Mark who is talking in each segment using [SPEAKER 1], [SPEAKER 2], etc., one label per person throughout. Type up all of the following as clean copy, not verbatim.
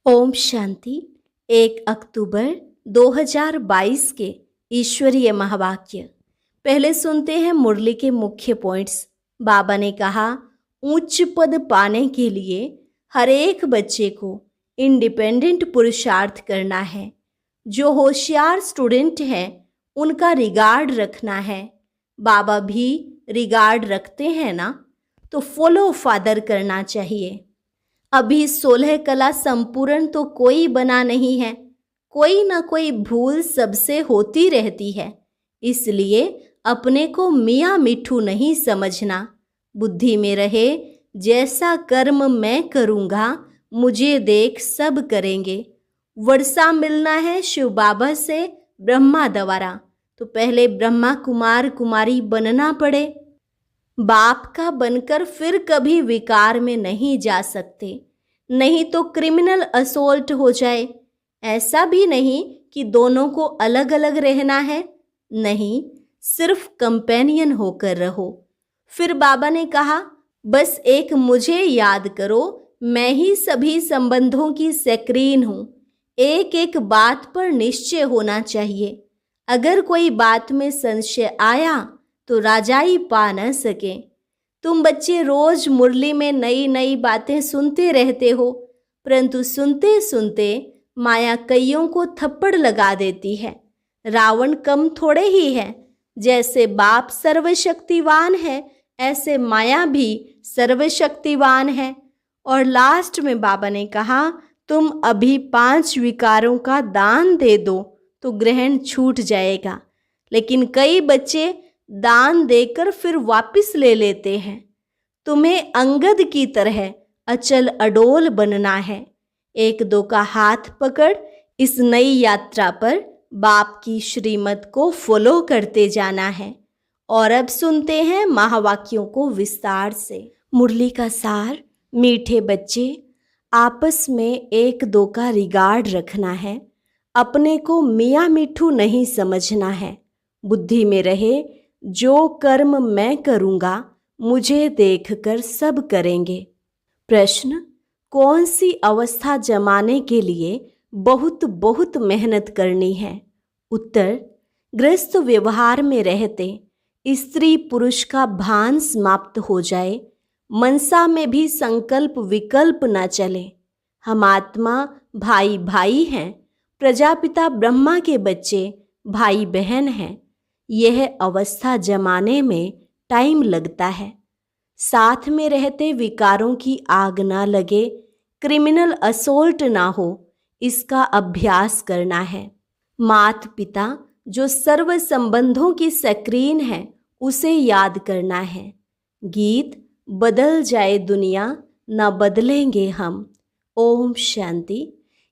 [SPEAKER 1] ओम शांति। 1 अक्टूबर 2022 के ईश्वरीय महावाक्य। पहले सुनते हैं मुरली के मुख्य पॉइंट्स। बाबा ने कहा, उच्च पद पाने के लिए हर एक बच्चे को इंडिपेंडेंट पुरुषार्थ करना है। जो होशियार स्टूडेंट हैं उनका रिगार्ड रखना है। बाबा भी रिगार्ड रखते हैं ना, तो फॉलो फादर करना चाहिए। अभी 16 कला संपूर्ण तो कोई बना नहीं है, कोई ना कोई भूल सबसे होती रहती है। इसलिए अपने को मियाँ मिठू नहीं समझना। बुद्धि में रहे, जैसा कर्म मैं करूँगा मुझे देख सब करेंगे। वर्षा मिलना है शिव बाबा से ब्रह्मा द्वारा, तो पहले ब्रह्मा कुमार कुमारी बनना पड़े। बाप का बनकर फिर कभी विकार में नहीं जा सकते, नहीं तो क्रिमिनल असोल्ट हो जाए। ऐसा भी नहीं कि दोनों को अलग अलग रहना है, नहीं, सिर्फ कंपेनियन होकर रहो। फिर बाबा ने कहा, बस एक मुझे याद करो, मैं ही सभी संबंधों की स्क्रीन हूँ। एक एक बात पर निश्चय होना चाहिए। अगर कोई बात में संशय आया तो राजाई पा न सके। तुम बच्चे रोज मुरली में नई नई बातें सुनते रहते हो, परंतु सुनते सुनते माया कईयों को थप्पड़ लगा देती है। रावण कम थोड़े ही है। जैसे बाप सर्वशक्तिवान है, ऐसे माया भी सर्वशक्तिवान है। और लास्ट में बाबा ने कहा, तुम अभी 5 विकारों का दान दे दो तो ग्रहण छूट जाएगा। लेकिन कई बच्चे दान देकर फिर वापस ले लेते हैं। तुम्हें अंगद की तरह अचल अडोल बनना है। 1-2 का हाथ पकड़ इस नई यात्रा पर बाप की श्रीमत को फॉलो करते जाना है। और अब सुनते हैं महावाक्यों को विस्तार से। मुरली का सार। मीठे बच्चे, आपस में 1-2 का रिगार्ड रखना है। अपने को मियाँ मिठू नहीं समझना है। बुद्धि में रहे, जो कर्म मैं करूँगा मुझे देखकर सब करेंगे। प्रश्न, कौन सी अवस्था जमाने के लिए बहुत बहुत मेहनत करनी है? उत्तर, गृहस्थ व्यवहार में रहते स्त्री पुरुष का भान समाप्त हो जाए, मनसा में भी संकल्प विकल्प न चले। हम आत्मा भाई भाई हैं, प्रजापिता ब्रह्मा के बच्चे भाई बहन हैं। यह अवस्था जमाने में टाइम लगता है। साथ में रहते विकारों की आग ना लगे, क्रिमिनल असोल्ट ना हो, इसका अभ्यास करना है। मात पिता जो सर्व संबंधों की स्क्रीन है, उसे याद करना है। गीत, बदल जाए दुनिया न बदलेंगे हम। ओम शांति।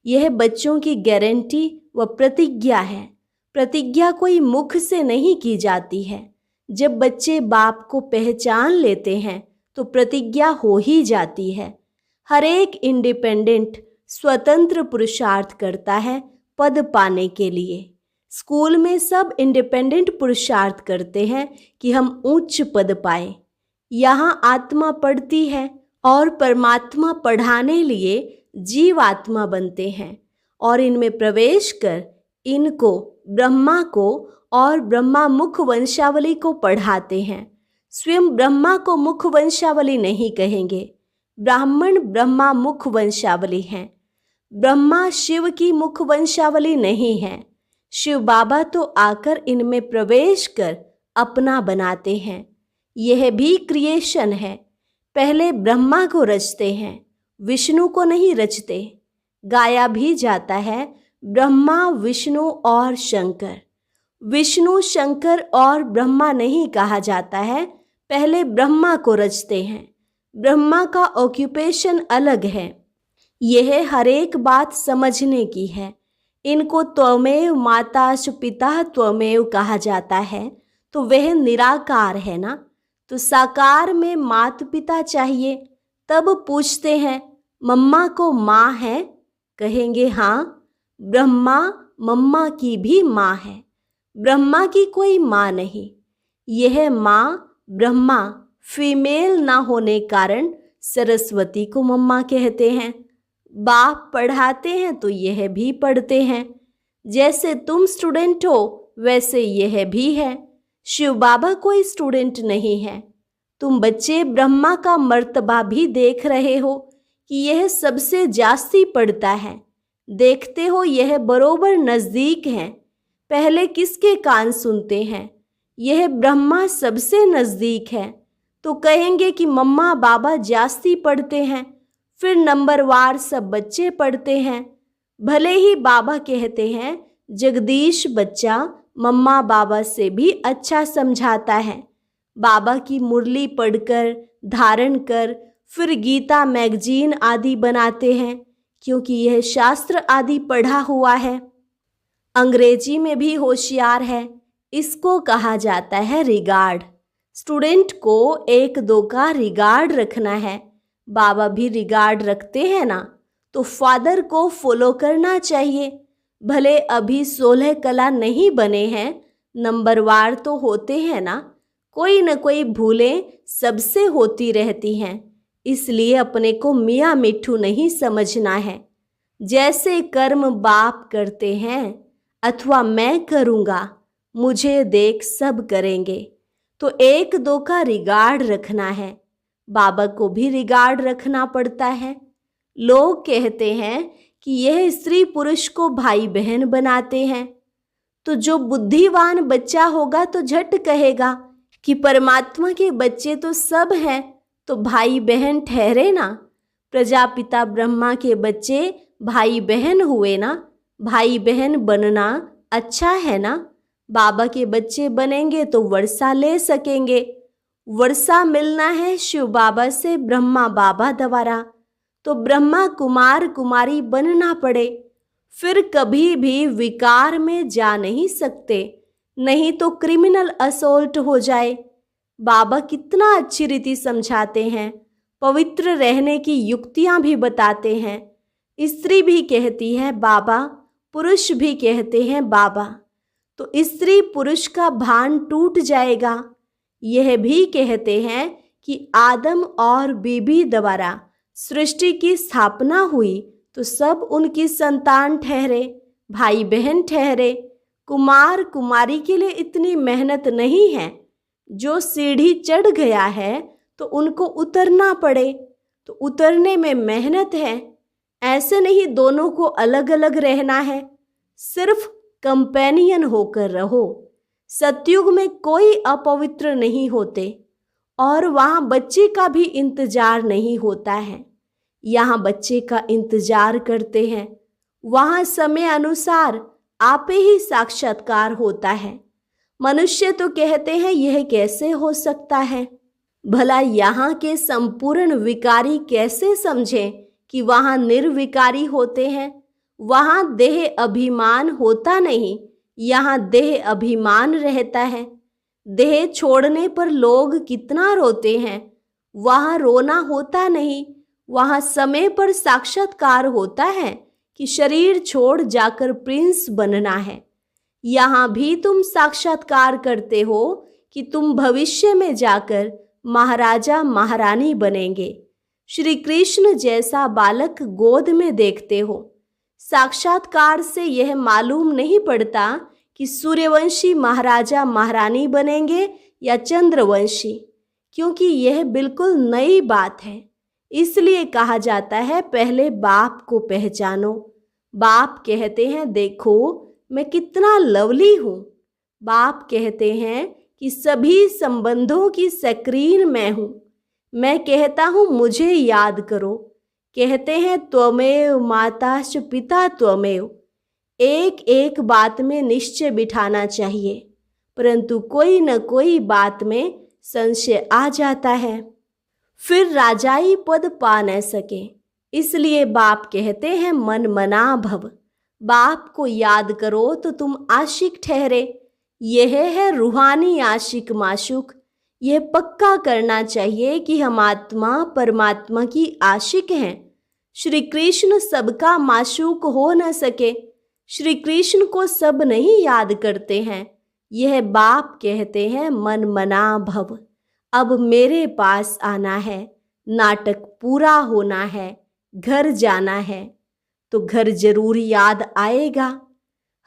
[SPEAKER 1] यह बच्चों की गारंटी व प्रतिज्ञा है। प्रतिज्ञा कोई मुख से नहीं की जाती है। जब बच्चे बाप को पहचान लेते हैं तो प्रतिज्ञा हो ही जाती है। हर एक इंडिपेंडेंट स्वतंत्र पुरुषार्थ करता है पद पाने के लिए। स्कूल में सब इंडिपेंडेंट पुरुषार्थ करते हैं कि हम उच्च पद पाए। यहाँ आत्मा पढ़ती है और परमात्मा पढ़ाने लिए जीव आत्मा बनते हैं और इनमें प्रवेश कर इनको ब्रह्मा को और ब्रह्मा मुख वंशावली को पढ़ाते हैं। स्वयं ब्रह्मा को मुख वंशावली नहीं कहेंगे, ब्राह्मण ब्रह्मा मुख वंशावली हैं। ब्रह्मा शिव की मुख वंशावली नहीं है। शिव बाबा तो आकर इनमें प्रवेश कर अपना बनाते हैं। यह भी क्रिएशन है। पहले ब्रह्मा को रचते हैं, विष्णु को नहीं रचते। गाया भी जाता है ब्रह्मा विष्णु और शंकर। विष्णु शंकर और ब्रह्मा नहीं कहा जाता है, पहले ब्रह्मा को रचते हैं। ब्रह्मा का ऑक्यूपेशन अलग है। यह हर एक बात समझने की है। इनको त्वमेव माताश्च पिता त्वमेव कहा जाता है, तो वह निराकार है ना। तो साकार में माता पिता चाहिए। तब पूछते हैं, मम्मा को माँ है? कहेंगे हाँ। ब्रह्मा मम्मा की भी माँ है, ब्रह्मा की कोई माँ नहीं। यह माँ ब्रह्मा फीमेल ना होने कारण सरस्वती को मम्मा कहते हैं। बाप पढ़ाते हैं तो यह भी पढ़ते हैं। जैसे तुम स्टूडेंट हो वैसे यह भी है। शिव बाबा कोई स्टूडेंट नहीं है। तुम बच्चे ब्रह्मा का मर्तबा भी देख रहे हो कि यह सबसे जास्ती पढ़ता है। देखते हो यह बरोबर नज़दीक है। पहले किसके कान सुनते हैं? यह ब्रह्मा सबसे नज़दीक है। तो कहेंगे कि मम्मा बाबा जास्ती पढ़ते हैं, फिर नंबरवार सब बच्चे पढ़ते हैं। भले ही बाबा कहते हैं जगदीश बच्चा मम्मा बाबा से भी अच्छा समझाता है। बाबा की मुरली पढ़कर धारण कर फिर गीता मैगजीन आदि बनाते हैं, क्योंकि यह शास्त्र आदि पढ़ा हुआ है। अंग्रेजी में भी होशियार है। इसको कहा जाता है रिगार्ड। स्टूडेंट को एक दो का रिगार्ड रखना है। बाबा भी रिगार्ड रखते हैं ना, तो फादर को फॉलो करना चाहिए। भले अभी 16 कला नहीं बने हैं, नंबरवार तो होते हैं ना। कोई न कोई भूलें सबसे होती रहती हैं, इसलिए अपने को मियाँ मिट्ठू नहीं समझना है। जैसे कर्म बाप करते हैं अथवा मैं करूँगा, मुझे देख सब करेंगे, तो एक दो का रिगार्ड रखना है। बाबा को भी रिगार्ड रखना पड़ता है। लोग कहते हैं कि यह स्त्री पुरुष को भाई बहन बनाते हैं, तो जो बुद्धिवान बच्चा होगा तो झट कहेगा कि परमात्मा के बच्चे तो सब हैं, तो भाई बहन ठहरे ना। प्रजापिता ब्रह्मा के बच्चे भाई बहन हुए ना। भाई बहन बनना अच्छा है ना। बाबा के बच्चे बनेंगे तो वर्षा ले सकेंगे। वर्षा मिलना है शिव बाबा से ब्रह्मा बाबा द्वारा, तो ब्रह्मा कुमार कुमारी बनना पड़े। फिर कभी भी विकार में जा नहीं सकते, नहीं तो क्रिमिनल असोल्ट हो जाए। बाबा कितना अच्छी रीति समझाते हैं, पवित्र रहने की युक्तियां भी बताते हैं। स्त्री भी कहती है बाबा, पुरुष भी कहते हैं बाबा, तो स्त्री पुरुष का भान टूट जाएगा। यह भी कहते हैं कि आदम और बीबी द्वारा सृष्टि की स्थापना हुई, तो सब उनकी संतान ठहरे, भाई बहन ठहरे। कुमार कुमारी के लिए इतनी मेहनत नहीं है। जो सीढ़ी चढ़ गया है तो उनको उतरना पड़े, तो उतरने में मेहनत है। ऐसे नहीं दोनों को अलग अलग रहना है, सिर्फ कंपेनियन होकर रहो। सतयुग में कोई अपवित्र नहीं होते और वहाँ बच्चे का भी इंतजार नहीं होता है। यहाँ बच्चे का इंतजार करते हैं। वहाँ समय अनुसार आपे ही साक्षात्कार होता है। मनुष्य तो कहते हैं यह कैसे हो सकता है। भला यहाँ के संपूर्ण विकारी कैसे समझें कि वहाँ निर्विकारी होते हैं। वहाँ देह अभिमान होता नहीं, यहाँ देह अभिमान रहता है। देह छोड़ने पर लोग कितना रोते हैं, वहाँ रोना होता नहीं। वहाँ समय पर साक्षात्कार होता है कि शरीर छोड़ जाकर प्रिंस बनना है। यहाँ भी तुम साक्षात्कार करते हो कि तुम भविष्य में जाकर महाराजा महारानी बनेंगे। श्री कृष्ण जैसा बालक गोद में देखते हो। साक्षात्कार से यह मालूम नहीं पड़ता कि सूर्यवंशी महाराजा महारानी बनेंगे या चंद्रवंशी, क्योंकि यह बिल्कुल नई बात है। इसलिए कहा जाता है पहले बाप को पहचानो। बाप कहते हैं देखो मैं कितना लवली हूँ। बाप कहते हैं कि सभी संबंधों की स्क्रीन मैं हूँ। मैं कहता हूँ मुझे याद करो। कहते हैं त्वमेव माताश्च पिता त्वमेव। एक एक बात में निश्चय बिठाना चाहिए, परंतु कोई न कोई बात में संशय आ जाता है, फिर राजाई पद पा न सके। इसलिए बाप कहते हैं मन मना भव। बाप को याद करो तो तुम आशिक ठहरे। यह है रूहानी आशिक माशूक। यह पक्का करना चाहिए कि हम आत्मा परमात्मा की आशिक हैं। श्री कृष्ण सबका माशूक हो न सके। श्री कृष्ण को सब नहीं याद करते हैं। यह बाप कहते हैं मन मना भव। अब मेरे पास आना है, नाटक पूरा होना है, घर जाना है। तो घर जरूर याद आएगा।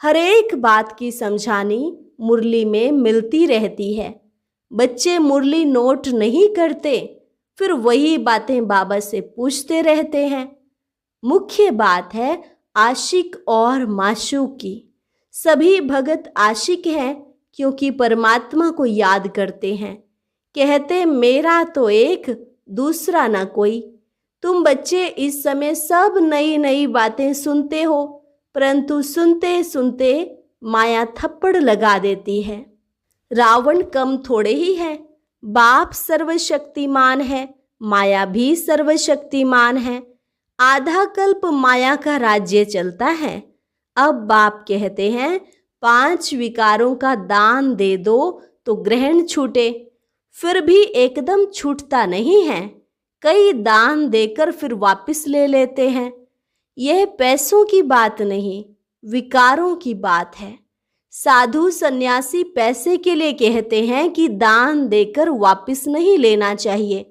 [SPEAKER 1] हर एक बात की समझानी मुरली में मिलती रहती है। बच्चे मुरली नोट नहीं करते, फिर वही बातें बाबा से पूछते रहते हैं। मुख्य बात है आशिक और माशूक की। सभी भगत आशिक हैं क्योंकि परमात्मा को याद करते हैं। कहते मेरा तो एक, दूसरा ना कोई। तुम बच्चे इस समय सब नई नई बातें सुनते हो, परंतु सुनते सुनते माया थप्पड़ लगा देती है। रावण कम थोड़े ही है। बाप सर्वशक्तिमान है, माया भी सर्वशक्तिमान है। आधा कल्प माया का राज्य चलता है। अब बाप कहते हैं 5 विकारों का दान दे दो तो ग्रहण छूटे। फिर भी एकदम छूटता नहीं है। कई दान देकर फिर वापस ले लेते हैं। यह पैसों की बात नहीं, विकारों की बात है। साधु सन्यासी पैसे के लिए कहते हैं कि दान देकर वापस नहीं लेना चाहिए,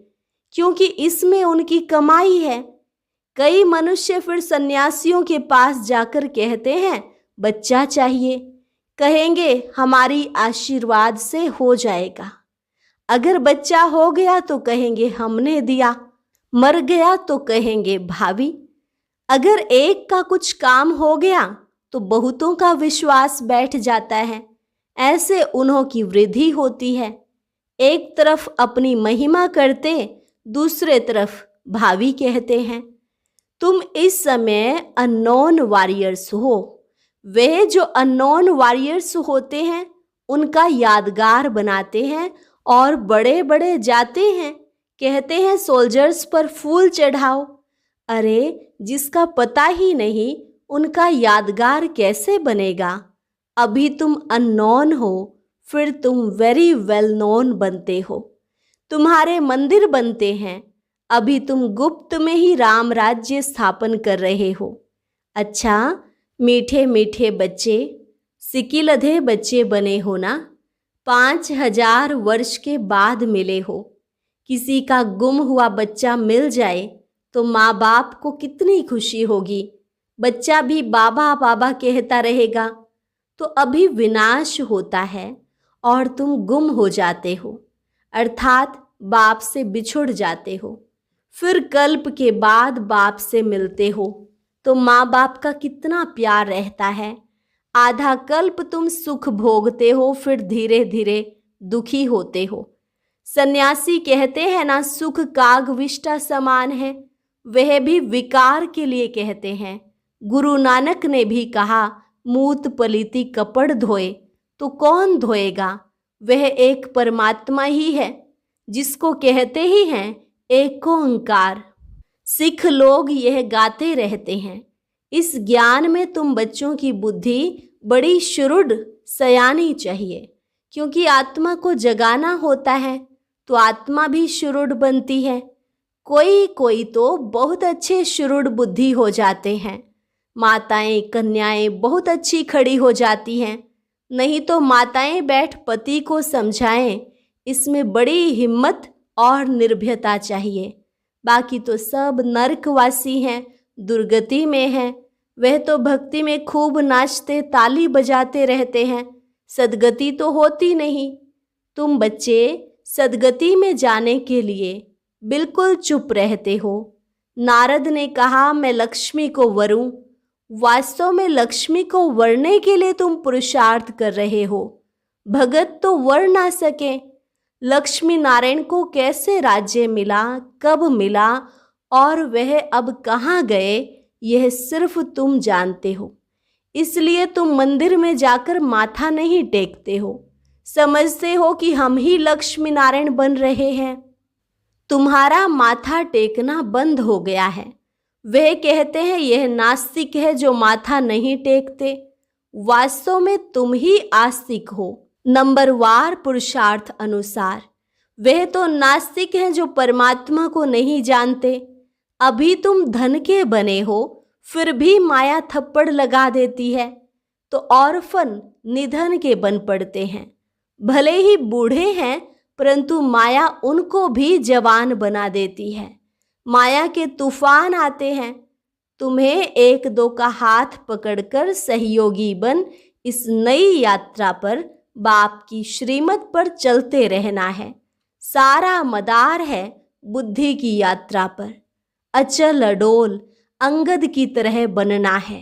[SPEAKER 1] क्योंकि इसमें उनकी कमाई है। कई मनुष्य फिर सन्यासियों के पास जाकर कहते हैं बच्चा चाहिए। कहेंगे हमारी आशीर्वाद से हो जाएगा। अगर बच्चा हो गया तो कहेंगे हमने दिया, मर गया तो कहेंगे भावी। अगर एक का कुछ काम हो गया तो बहुतों का विश्वास बैठ जाता है। ऐसे उन्हों की वृद्धि होती है। एक तरफ अपनी महिमा करते, दूसरे तरफ भावी कहते हैं। तुम इस समय अननोन वॉरियर्स हो। वे जो अननोन वॉरियर्स होते हैं उनका यादगार बनाते हैं और बड़े बड़े जाते हैं, कहते हैं सोल्जर्स पर फूल चढ़ाओ। अरे जिसका पता ही नहीं उनका यादगार कैसे बनेगा। अभी तुम अननोन हो, फिर तुम वेरी वेल नोन बनते हो। तुम्हारे मंदिर बनते हैं। अभी तुम गुप्त में ही राम राज्य स्थापन कर रहे हो। अच्छा मीठे मीठे बच्चे, सिकिलधे बच्चे बने हो ना। 5000 वर्ष के बाद मिले हो। किसी का गुम हुआ बच्चा मिल जाए तो माँ बाप को कितनी खुशी होगी। बच्चा भी बाबा बाबा कहता रहेगा। तो अभी विनाश होता है और तुम गुम हो जाते हो, अर्थात बाप से बिछुड़ जाते हो। फिर कल्प के बाद बाप से मिलते हो तो माँ बाप का कितना प्यार रहता है। आधा कल्प तुम सुख भोगते हो, फिर धीरे धीरे दुखी होते हो। सन्यासी कहते हैं ना सुख कागविष्टा समान है, वह भी विकार के लिए कहते हैं। गुरु नानक ने भी कहा मूत पलीती कपड़ धोए, तो कौन धोएगा। वह एक परमात्मा ही है जिसको कहते ही हैं एक ओंकार। सिख लोग यह गाते रहते हैं। इस ज्ञान में तुम बच्चों की बुद्धि बड़ी शुरुड सयानी चाहिए, क्योंकि आत्मा को जगाना होता है तो आत्मा भी शुरुड बनती है। कोई कोई तो बहुत अच्छे शुरुड बुद्धि हो जाते हैं। माताएं कन्याएं बहुत अच्छी खड़ी हो जाती हैं। नहीं तो माताएं बैठ पति को समझाएं, इसमें बड़ी हिम्मत और निर्भयता चाहिए। बाकी तो सब नरकवासी हैं, दुर्गति में हैं। वह तो भक्ति में खूब नाचते ताली बजाते रहते हैं, सदगति तो होती नहीं। तुम बच्चे सदगति में जाने के लिए बिल्कुल चुप रहते हो। नारद ने कहा मैं लक्ष्मी को वरूं। वास्तव में लक्ष्मी को वरने के लिए तुम पुरुषार्थ कर रहे हो। भगत तो वर ना सके। लक्ष्मी नारायण को कैसे राज्य मिला, कब मिला और वह अब कहाँ गए, यह सिर्फ तुम जानते हो। इसलिए तुम मंदिर में जाकर माथा नहीं टेकते हो। समझते हो कि हम ही लक्ष्मी नारायण बन रहे हैं। तुम्हारा माथा टेकना बंद हो गया है। वह कहते हैं यह नास्तिक है जो माथा नहीं टेकते। वास्तव में तुम ही आस्तिक हो, नंबरवार पुरुषार्थ अनुसार। वह तो नास्तिक हैं जो परमात्मा को नहीं जानते। अभी तुम धन के बने हो, फिर भी माया थप्पड़ लगा देती है तो ऑर्फन निधन के बन पड़ते हैं। भले ही बूढ़े हैं, परंतु माया उनको भी जवान बना देती है। माया के तूफान आते हैं तुम्हें एक दो का हाथ पकड़कर सहयोगी बन इस नई यात्रा पर बाप की श्रीमत पर चलते रहना है। सारा मदार है बुद्धि की यात्रा पर। अचल अडोल अंगद की तरह बनना है।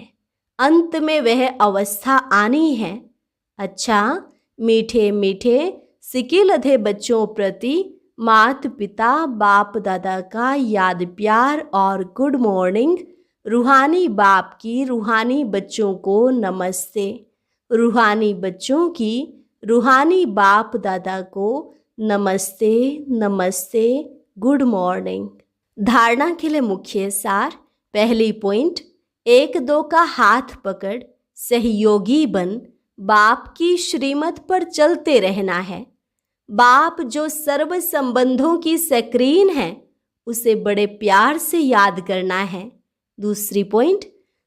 [SPEAKER 1] अंत में वह अवस्था आनी है। अच्छा, मीठे मीठे सिकिलधे बच्चों प्रति मात पिता बाप दादा का याद प्यार और गुड मॉर्निंग। रूहानी बाप की रूहानी बच्चों को नमस्ते। रूहानी बच्चों की रूहानी बाप दादा को नमस्ते नमस्ते, गुड मॉर्निंग। धारणा के लिए मुख्य सार। पहली पॉइंट, एक दो का हाथ पकड़ सहयोगी बन बाप की श्रीमत पर चलते रहना है। बाप जो सर्व संबंधों की सक्रीन है, उसे बड़े प्यार से याद करना है। दूसरी पॉइंट,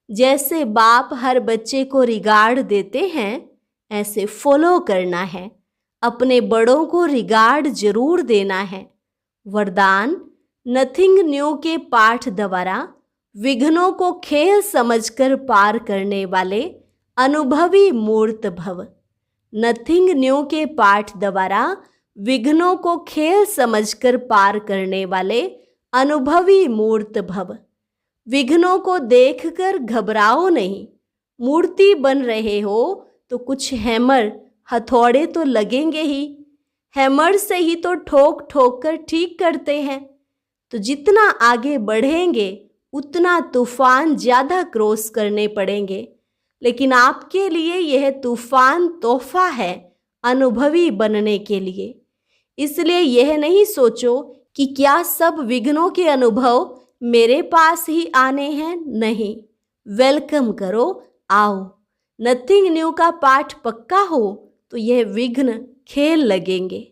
[SPEAKER 1] जैसे बाप हर बच्चे को रिगार्ड देते हैं, ऐसे फॉलो करना है। अपने बड़ों को रिगार्ड जरूर देना है। वरदान, नथिंग न्यू के पाठ द्वारा विघ्नों को खेल समझकर पार करने वाले अनुभवी मूर्त भव। नथिंग न्यू के पाठ द्वारा विघ्नों को खेल समझकर पार करने वाले अनुभवी मूर्त भव। विघ्नों को देखकर घबराओ नहीं। मूर्ति बन रहे हो तो कुछ हैमर हथौड़े तो लगेंगे ही। हैमर से ही तो ठोक ठोक कर ठीक करते हैं। तो जितना आगे बढ़ेंगे उतना तूफान ज़्यादा क्रॉस करने पड़ेंगे। लेकिन आपके लिए यह तूफान तोहफा है अनुभवी बनने के लिए। इसलिए यह नहीं सोचो कि क्या सब विघ्नों के अनुभव मेरे पास ही आने हैं। नहीं, वेलकम करो, आओ। नथिंग न्यू का पाठ पक्का हो तो यह विघ्न खेल लगेंगे।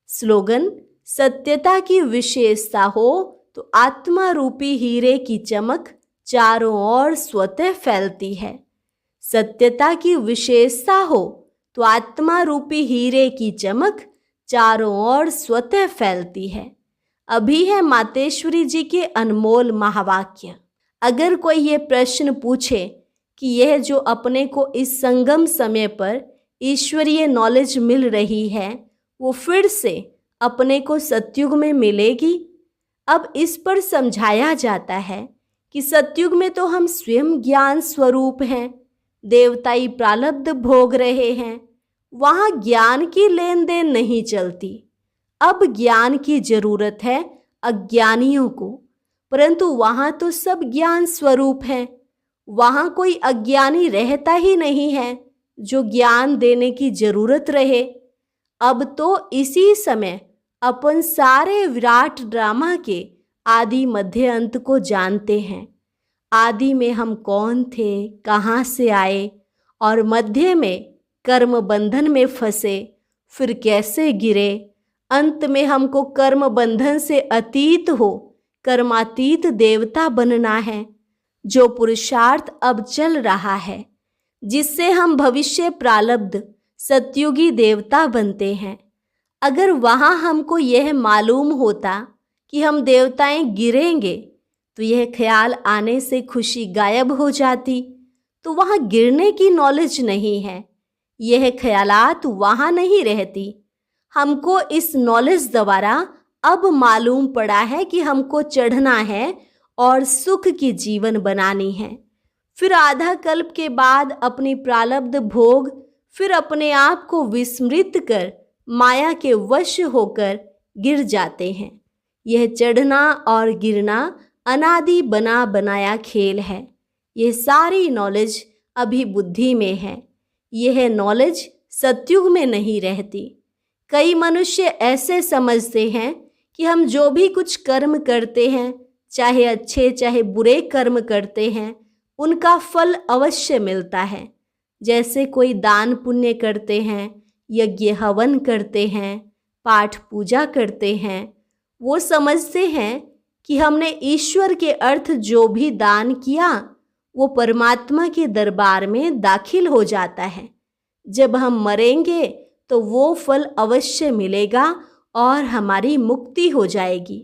[SPEAKER 1] स्लोगन, सत्यता की विशेषता हो तो आत्मा रूपी हीरे की चमक चारों ओर स्वतः फैलती है। सत्यता की विशेषता हो तो आत्मा रूपी हीरे की चमक चारों ओर स्वतः फैलती है। अभी है मातेश्वरी जी के अनमोल महावाक्य। अगर कोई ये प्रश्न पूछे कि यह जो अपने को इस संगम समय पर ईश्वरीय नॉलेज मिल रही है, वो फिर से अपने को सतयुग में मिलेगी? अब इस पर समझाया जाता है कि सतयुग में तो हम स्वयं ज्ञान स्वरूप हैं, देवताई प्रारब्ध भोग रहे हैं, वहाँ ज्ञान की लेन देन नहीं चलती। अब ज्ञान की जरूरत है अज्ञानियों को, परंतु वहाँ तो सब ज्ञान स्वरूप हैं। वहाँ कोई अज्ञानी रहता ही नहीं है जो ज्ञान देने की जरूरत रहे। अब तो इसी समय अपन सारे विराट ड्रामा के आदि मध्य अंत को जानते हैं। आदि में हम कौन थे, कहाँ से आए, और मध्य में कर्म बंधन में फंसे, फिर कैसे गिरे। अंत में हमको कर्म बंधन से अतीत हो कर्मातीत देवता बनना है। जो पुरुषार्थ अब चल रहा है, जिससे हम भविष्य प्रारब्ध सतयुगी देवता बनते हैं। अगर वहाँ हमको यह मालूम होता कि हम देवताएं गिरेंगे, तो यह ख्याल आने से खुशी गायब हो जाती। तो वहाँ गिरने की नॉलेज नहीं है, यह ख्यालात वहाँ नहीं रहती। हमको इस नॉलेज द्वारा अब मालूम पड़ा है कि हमको चढ़ना है और सुख की जीवन बनानी है। फिर आधा कल्प के बाद अपनी प्रारब्ध भोग, फिर अपने आप को विस्मृत कर माया के वश होकर गिर जाते हैं। यह चढ़ना और गिरना अनादि बना बनाया खेल है। यह सारी नॉलेज अभी बुद्धि में है। यह नॉलेज सतयुग में नहीं रहती। कई मनुष्य ऐसे समझते हैं कि हम जो भी कुछ कर्म करते हैं, चाहे अच्छे चाहे बुरे कर्म करते हैं, उनका फल अवश्य मिलता है। जैसे कोई दान पुण्य करते हैं, यज्ञ हवन करते हैं, पाठ पूजा करते हैं, वो समझते हैं कि हमने ईश्वर के अर्थ जो भी दान किया वो परमात्मा के दरबार में दाखिल हो जाता है। जब हम मरेंगे तो वो फल अवश्य मिलेगा और हमारी मुक्ति हो जाएगी।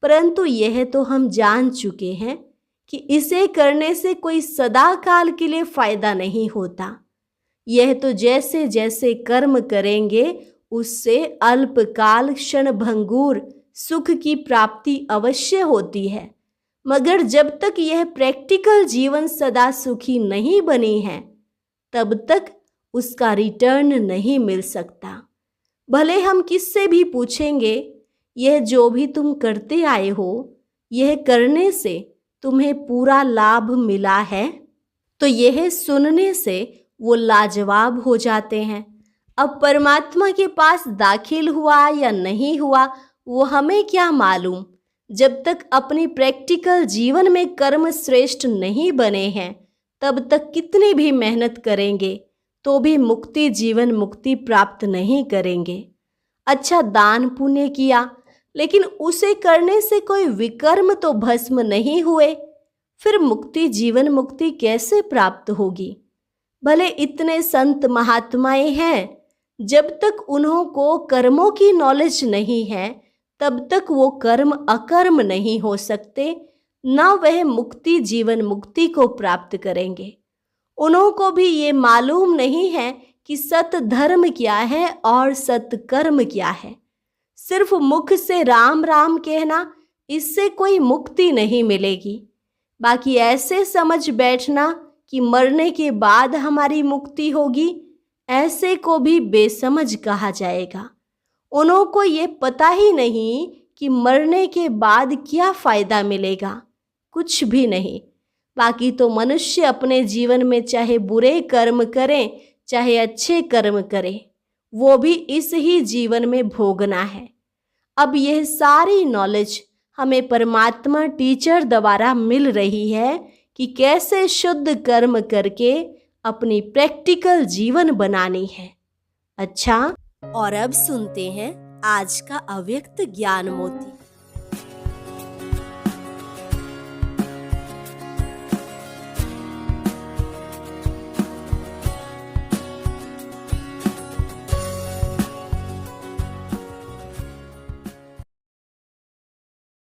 [SPEAKER 1] परंतु यह तो हम जान चुके हैं कि इसे करने से कोई सदा काल के लिए फायदा नहीं होता। यह तो जैसे जैसे कर्म करेंगे उससे अल्पकाल क्षणभंगुर सुख की प्राप्ति अवश्य होती है, मगर जब तक यह प्रैक्टिकल जीवन सदा सुखी नहीं बनी है तब तक उसका रिटर्न नहीं मिल सकता। भले हम किससे भी पूछेंगे, यह जो भी तुम करते आए हो, यह करने से तुम्हें पूरा लाभ मिला है? तो यह सुनने से वो लाजवाब हो जाते हैं। अब परमात्मा के पास दाखिल हुआ या नहीं हुआ वो हमें क्या मालूम। जब तक अपनी प्रैक्टिकल जीवन में कर्म श्रेष्ठ नहीं बने हैं तब तक कितनी भी मेहनत करेंगे तो भी मुक्ति जीवन मुक्ति प्राप्त नहीं करेंगे। अच्छा दान पुण्य किया लेकिन उसे करने से कोई विकर्म तो भस्म नहीं हुए, फिर मुक्ति जीवन मुक्ति कैसे प्राप्त होगी। भले इतने संत महात्माएं हैं, जब तक उन्हों को कर्मों की नॉलेज नहीं है तब तक वो कर्म अकर्म नहीं हो सकते, न वह मुक्ति जीवन मुक्ति को प्राप्त करेंगे। उन्हों को भी ये मालूम नहीं है कि सत धर्म क्या है और सत कर्म क्या है। सिर्फ मुख से राम राम कहना, इससे कोई मुक्ति नहीं मिलेगी। बाकी ऐसे समझ बैठना कि मरने के बाद हमारी मुक्ति होगी, ऐसे को भी बेसमझ कहा जाएगा। उन्हों को ये पता ही नहीं कि मरने के बाद क्या फायदा मिलेगा, कुछ भी नहीं। बाकी तो मनुष्य अपने जीवन में चाहे बुरे कर्म करें चाहे अच्छे कर्म करें, वो भी इस ही जीवन में भोगना है। अब यह सारी नॉलेज हमें परमात्मा टीचर द्वारा मिल रही है कि कैसे शुद्ध कर्म करके अपनी प्रैक्टिकल जीवन बनानी है। अच्छा, और अब सुनते हैं आज का अव्यक्त ज्ञान मोती।